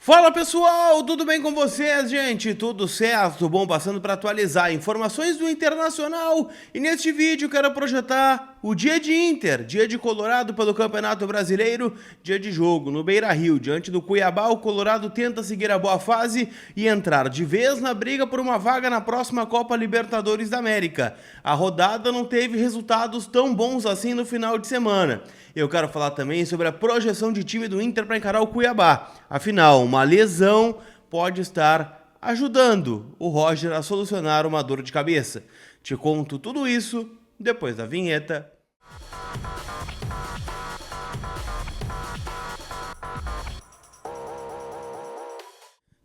Fala pessoal, tudo bem com vocês, gente? Tudo certo? Bom, passando para atualizar informações do Internacional e neste vídeo quero projetar o dia de Inter, dia de Colorado pelo Campeonato Brasileiro, dia de jogo no Beira-Rio, diante do Cuiabá. O Colorado tenta seguir a boa fase e entrar de vez na briga por uma vaga na próxima Copa Libertadores da América. A rodada não teve resultados tão bons assim no final de semana. Eu quero falar também sobre a projeção de time do Inter para encarar o Cuiabá. Afinal, uma lesão pode estar ajudando o Roger a solucionar uma dor de cabeça. Te conto tudo isso depois da vinheta.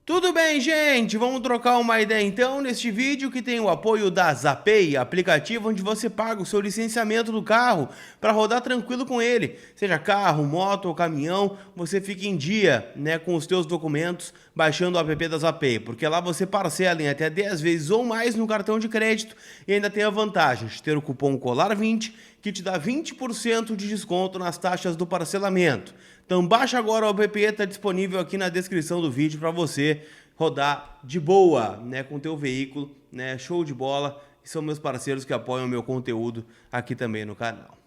Tudo bem, gente? Vamos trocar uma ideia então neste vídeo que tem o apoio da Zapay, aplicativo onde você paga o seu licenciamento do carro para rodar tranquilo com ele. Seja carro, moto ou caminhão, você fica em dia, com os seus documentos baixando o app da Zapay, porque lá você parcela em até 10 vezes ou mais no cartão de crédito e ainda tem a vantagem de ter o cupom COLAR20 que te dá 20% de desconto nas taxas do parcelamento. Então baixa agora o app, está disponível aqui na descrição do vídeo para você rodar de boa, com o teu veículo, show de bola. E são meus parceiros que apoiam o meu conteúdo aqui também no canal.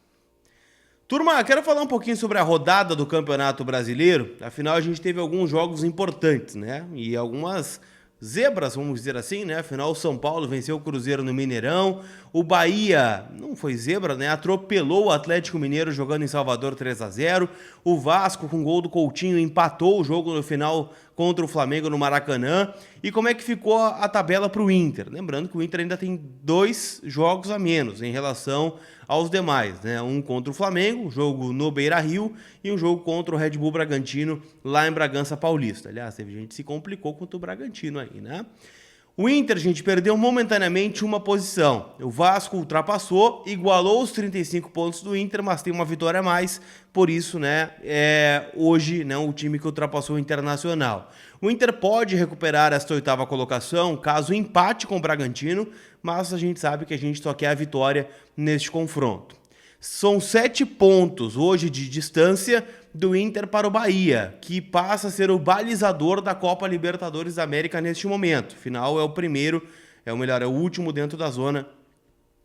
Turma, quero falar um pouquinho sobre a rodada do Campeonato Brasileiro. Afinal, a gente teve alguns jogos importantes, e algumas zebras, vamos dizer assim, Afinal, o São Paulo venceu o Cruzeiro no Mineirão. O Bahia, não foi zebra, atropelou o Atlético Mineiro jogando em Salvador 3-0. O Vasco, com gol do Coutinho, empatou o jogo no final contra o Flamengo no Maracanã. E como é que ficou a tabela para o Inter? Lembrando que o Inter ainda tem 2 jogos a menos em relação aos demais, Um contra o Flamengo, um jogo no Beira-Rio, e um jogo contra o Red Bull Bragantino lá em Bragança Paulista. Aliás, teve gente que se complicou contra o Bragantino aí, O Inter, gente, perdeu momentaneamente uma posição. O Vasco ultrapassou, igualou os 35 pontos do Inter, mas tem uma vitória a mais. Por isso, hoje, o time que ultrapassou o Internacional. O Inter pode recuperar esta 8ª colocação caso empate com o Bragantino, mas a gente sabe que a gente só quer a vitória neste confronto. São 7 pontos hoje de distância do Inter para o Bahia, que passa a ser o balizador da Copa Libertadores da América neste momento. Afinal, é o primeiro, é o último dentro da zona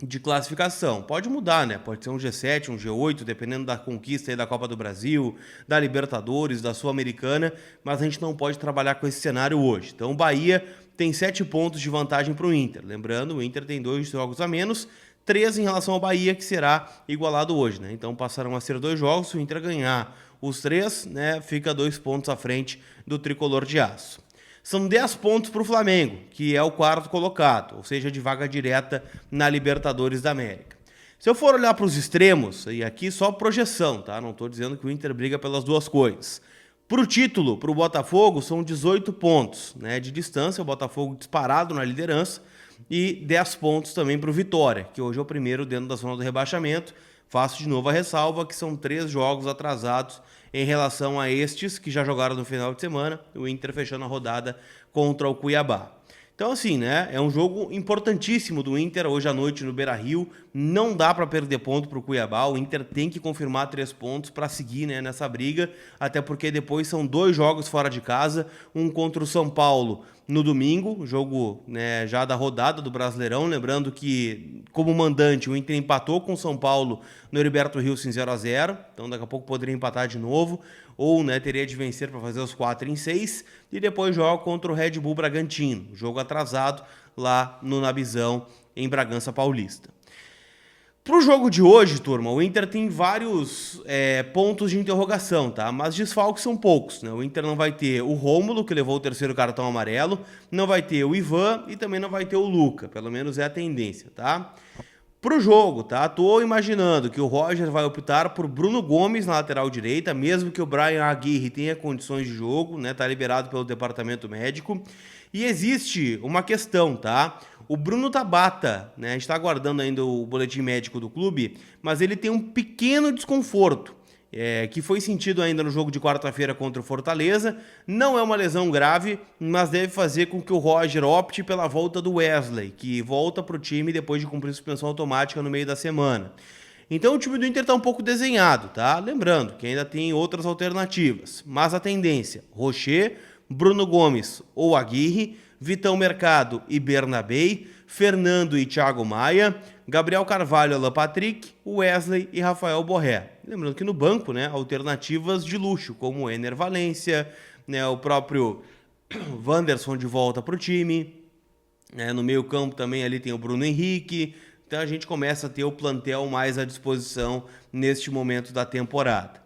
de classificação. Pode mudar, Pode ser um G7, um G8, dependendo da conquista aí da Copa do Brasil, da Libertadores, da Sul-Americana, mas a gente não pode trabalhar com esse cenário hoje. Então, o Bahia tem 7 pontos de vantagem para o Inter. Lembrando, o Inter tem 2 jogos a menos, 3 em relação ao Bahia, que será igualado hoje, Então passarão a ser 2 jogos. Se o Inter ganhar os 3, fica 2 pontos à frente do tricolor de aço. São 10 pontos para o Flamengo, que é o 4º colocado, ou seja, de vaga direta na Libertadores da América. Se eu for olhar para os extremos, e aqui só projeção, Não estou dizendo que o Inter briga pelas duas coisas. Para o título, para o Botafogo, são 18 pontos de distância, o Botafogo disparado na liderança, e 10 pontos também para o Vitória, que hoje é o primeiro dentro da zona do rebaixamento. Faço de novo a ressalva que são 3 jogos atrasados em relação a estes que já jogaram no final de semana, o Inter fechando a rodada contra o Cuiabá. Então assim, é um jogo importantíssimo do Inter hoje à noite no Beira-Rio. Não dá para perder ponto para o Cuiabá, o Inter tem que confirmar 3 pontos para seguir nessa briga, até porque depois são 2 jogos fora de casa, um contra o São Paulo no domingo, jogo já da rodada do Brasileirão, lembrando que como mandante o Inter empatou com o São Paulo no Heriberto Wilson 0-0, então daqui a pouco poderia empatar de novo, ou teria de vencer para fazer os 4 em 6, e depois joga contra o Red Bull Bragantino, jogo atrasado lá no Nabizão, em Bragança Paulista. Para o jogo de hoje, turma, o Inter tem vários pontos de interrogação, Mas desfalques são poucos, O Inter não vai ter o Rômulo, que levou o 3º cartão amarelo, não vai ter o Ivan e também não vai ter o Luca, pelo menos é a tendência, Para o jogo, Tô imaginando que o Roger vai optar por Bruno Gomes na lateral direita, mesmo que o Brian Aguirre tenha condições de jogo, Tá liberado pelo departamento médico. E existe uma questão, O Bruno Tabata, a gente está aguardando ainda o boletim médico do clube, mas ele tem um pequeno desconforto, que foi sentido ainda no jogo de quarta-feira contra o Fortaleza. Não é uma lesão grave, mas deve fazer com que o Roger opte pela volta do Wesley, que volta para o time depois de cumprir suspensão automática no meio da semana. Então o time do Inter está um pouco desenhado, Lembrando que ainda tem outras alternativas, mas a tendência, Rocher, Bruno Gomes ou Aguirre, Vitão Mercado e Bernabei, Fernando e Thiago Maia, Gabriel Carvalho, Alan Patrick, Wesley e Rafael Borré. Lembrando que no banco, né, alternativas de luxo, como o Ener Valencia, né, o próprio Wanderson de volta para o time, né, no meio campo também ali tem o Bruno Henrique. Então a gente começa a ter o plantel mais à disposição neste momento da temporada.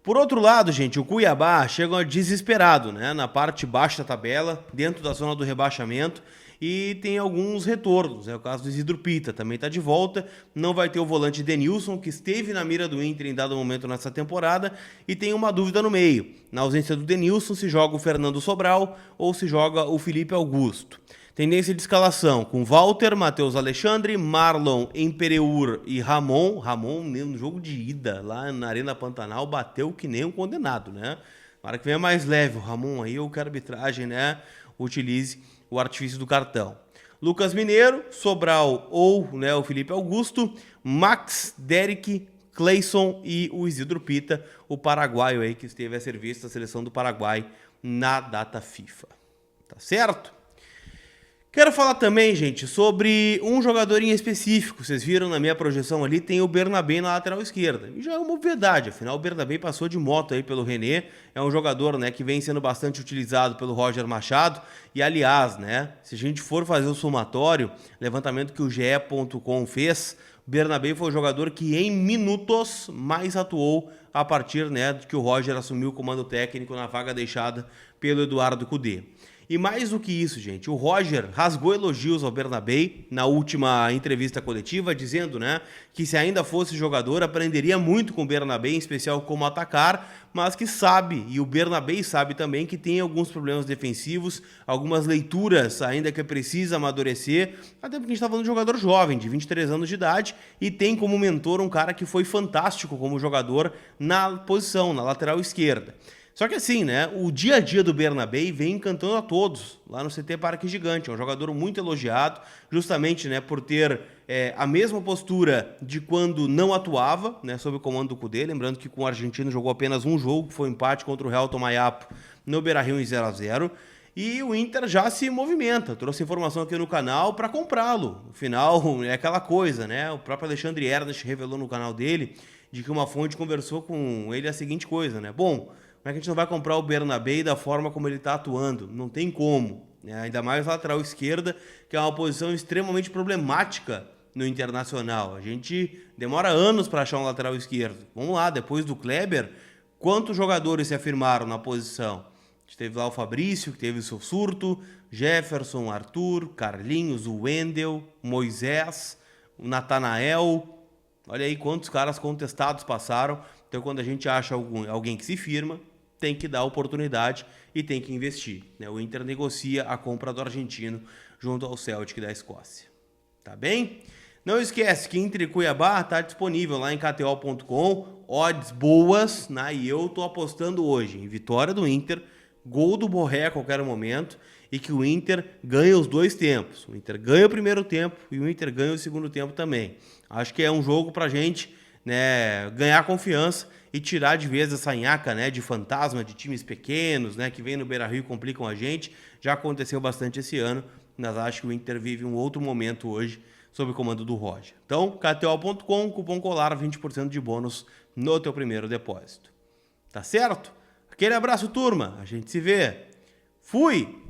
Por outro lado, gente, o Cuiabá chega desesperado, né, na parte baixa da tabela, dentro da zona do rebaixamento, e tem alguns retornos. É o caso do Isidro Pita, também está de volta. Não vai ter o volante Denilson, que esteve na mira do Inter em dado momento nessa temporada, e tem uma dúvida no meio. Na ausência do Denilson, se joga o Fernando Sobral ou se joga o Felipe Augusto. Tendência de escalação com Walter, Matheus Alexandre, Marlon, Empereur e Ramon. Ramon, no jogo de ida, lá na Arena Pantanal, bateu que nem um condenado, né? Na hora que venha mais leve o Ramon aí, eu quero arbitragem, né? Utilize o artifício do cartão. Lucas Mineiro, Sobral ou, né, o Felipe Augusto, Max, Derek, Cleison e o Isidro Pita, o paraguaio aí que esteve a serviço da seleção do Paraguai na data FIFA. Tá certo? Quero falar também, gente, sobre um jogador em específico. Vocês viram na minha projeção ali, tem o Bernabei na lateral esquerda. E já é uma verdade, afinal o Bernabei passou de moto aí pelo René. É um jogador, né, que vem sendo bastante utilizado pelo Roger Machado. E aliás, né, se a gente for fazer o somatório, levantamento que o GE.com fez, o Bernabei foi o jogador que em minutos mais atuou a partir, né, de que o Roger assumiu o comando técnico na vaga deixada pelo Eduardo Cudê. E mais do que isso, gente, o Roger rasgou elogios ao Bernabei na última entrevista coletiva, dizendo, né, que se ainda fosse jogador, aprenderia muito com o Bernabei, em especial como atacar, mas que sabe, e o Bernabei sabe também, que tem alguns problemas defensivos, algumas leituras ainda que precisa amadurecer, até porque a gente está falando de um jogador jovem, de 23 anos de idade, e tem como mentor um cara que foi fantástico como jogador na posição, na lateral esquerda. Só que assim, né, o dia a dia do Bernabei vem encantando a todos lá no CT Parque Gigante. É um jogador muito elogiado, justamente, né, por ter a mesma postura de quando não atuava, né, sob o comando do Cudê. Lembrando que com o argentino jogou apenas um jogo, que foi um empate contra o Real Tomayapo no Beira-Rio em 0-0. E o Inter já se movimenta, trouxe informação aqui no canal para comprá-lo. Afinal, é aquela coisa, né? O próprio Alexandre Ernest revelou no canal dele de que uma fonte conversou com ele a seguinte coisa, né? Bom, como é que a gente não vai comprar o Bernabei da forma como ele está atuando? Não tem como, né? Ainda mais lateral esquerda, que é uma posição extremamente problemática no Internacional. A gente demora anos para achar um lateral esquerdo. Vamos lá, depois do Kleber, quantos jogadores se afirmaram na posição? A gente teve lá o Fabrício, que teve o seu surto, Jefferson, Arthur, Carlinhos, o Wendel, Moisés, o Natanael. Olha aí quantos caras contestados passaram. Então, quando a gente acha alguém que se firma, tem que dar oportunidade e tem que investir, né? O Inter negocia a compra do argentino junto ao Celtic da Escócia. Tá bem? Não esquece que Inter e Cuiabá está disponível lá em KTO.com, odds boas, né? E eu tô apostando hoje em vitória do Inter, gol do Borré a qualquer momento e que o Inter ganha os dois tempos. O Inter ganha o primeiro tempo e o Inter ganha o segundo tempo também. Acho que é um jogo pra gente, né, ganhar confiança e tirar de vez essa nhaca, né, de fantasma de times pequenos, né, que vem no Beira-Rio e complicam a gente. Já aconteceu bastante esse ano, mas acho que o Inter vive um outro momento hoje sob o comando do Roger. Então, KTO.com, cupom COLAR, 20% de bônus no teu primeiro depósito. Tá certo? Aquele abraço, turma. A gente se vê. Fui!